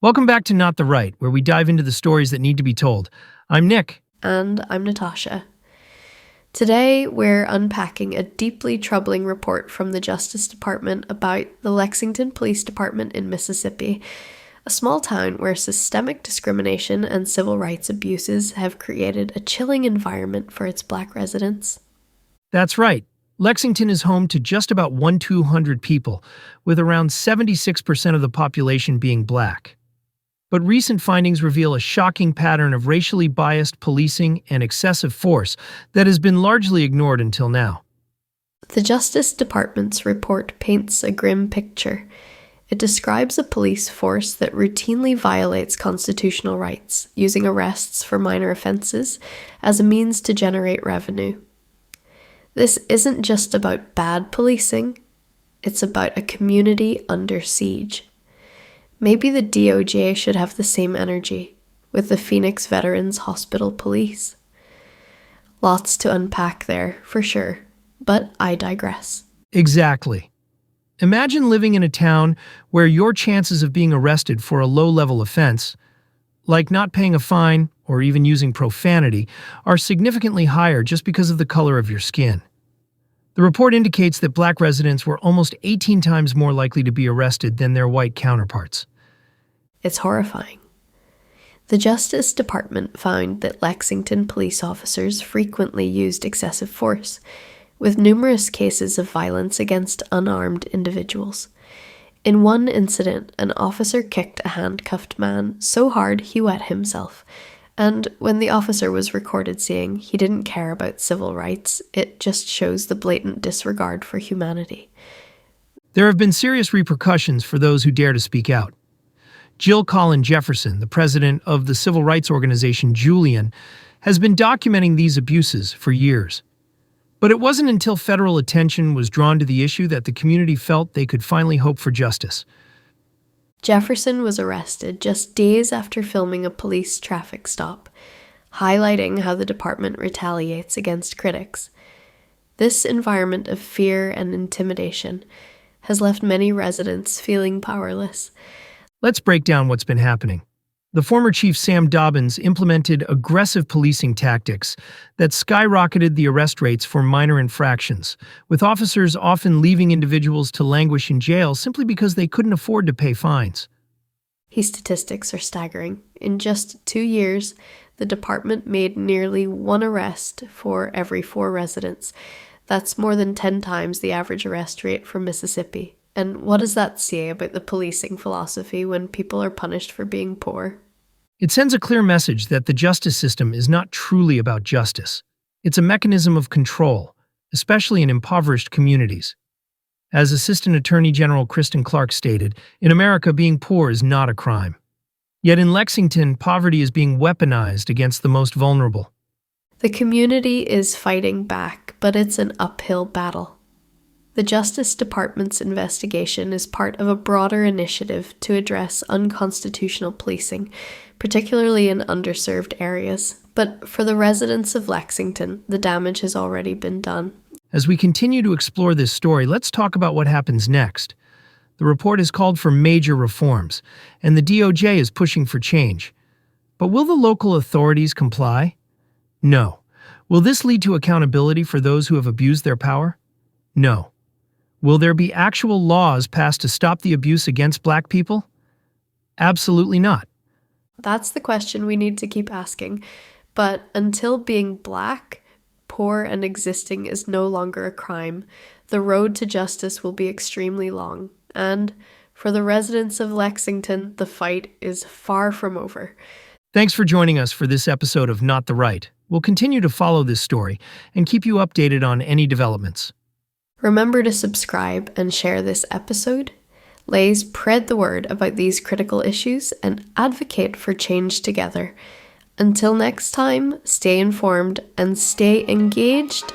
Welcome back to Not the Right, where we dive into the stories that need to be told. I'm Nick. And I'm Natasha. Today, we're unpacking a deeply troubling report from the Justice Department about the Lexington Police Department in Mississippi, a small town where systemic discrimination and civil rights abuses have created a chilling environment for its Black residents. That's right. Lexington is home to just about 1,200 people, with around 76% of the population being Black. But recent findings reveal a shocking pattern of racially biased policing and excessive force that has been largely ignored until now. The Justice Department's report paints a grim picture. It describes a police force that routinely violates constitutional rights, using arrests for minor offenses as a means to generate revenue. This isn't just about bad policing, it's about a community under siege. Maybe the DOJ should have the same energy with the Phoenix Veterans Hospital Police. Lots to unpack there, for sure, but I digress. Exactly. Imagine living in a town where your chances of being arrested for a low-level offense, like not paying a fine or even using profanity, are significantly higher just because of the color of your skin. The report indicates that Black residents were almost 18 times more likely to be arrested than their white counterparts. It's horrifying. The Justice Department found that Lexington police officers frequently used excessive force, with numerous cases of violence against unarmed individuals. In one incident, an officer kicked a handcuffed man so hard he wet himself, and when the officer was recorded saying he didn't care about civil rights, it just shows the blatant disregard for humanity. There have been serious repercussions for those who dare to speak out. Jill Collin Jefferson, the president of the civil rights organization Julian, has been documenting these abuses for years. But it wasn't until federal attention was drawn to the issue that the community felt they could finally hope for justice. Jefferson was arrested just days after filming a police traffic stop, highlighting how the department retaliates against critics. This environment of fear and intimidation has left many residents feeling powerless. Let's break down what's been happening. The former chief Sam Dobbins implemented aggressive policing tactics that skyrocketed the arrest rates for minor infractions, with officers often leaving individuals to languish in jail simply because they couldn't afford to pay fines. His statistics are staggering. In just 2 years, the department made nearly 1 arrest for every 4 residents. That's more than 10 times the average arrest rate for Mississippi. And what does that say about the policing philosophy when people are punished for being poor? It sends a clear message that the justice system is not truly about justice. It's a mechanism of control, especially in impoverished communities. As Assistant Attorney General Kristen Clark stated, in America, being poor is not a crime. Yet in Lexington, poverty is being weaponized against the most vulnerable. The community is fighting back, but it's an uphill battle. The Justice Department's investigation is part of a broader initiative to address unconstitutional policing, particularly in underserved areas. But for the residents of Lexington, the damage has already been done. As we continue to explore this story, let's talk about what happens next. The report has called for major reforms, and the DOJ is pushing for change. But will the local authorities comply? No. Will this lead to accountability for those who have abused their power? No. Will there be actual laws passed to stop the abuse against Black people? Absolutely not. That's the question we need to keep asking. But until being Black, poor, and existing is no longer a crime, the road to justice will be extremely long. And for the residents of Lexington, the fight is far from over. Thanks for joining us for this episode of Not the Right. We'll continue to follow this story and keep you updated on any developments. Remember to subscribe and share this episode. Let's spread the word about these critical issues and advocate for change together. Until next time, stay informed and stay engaged.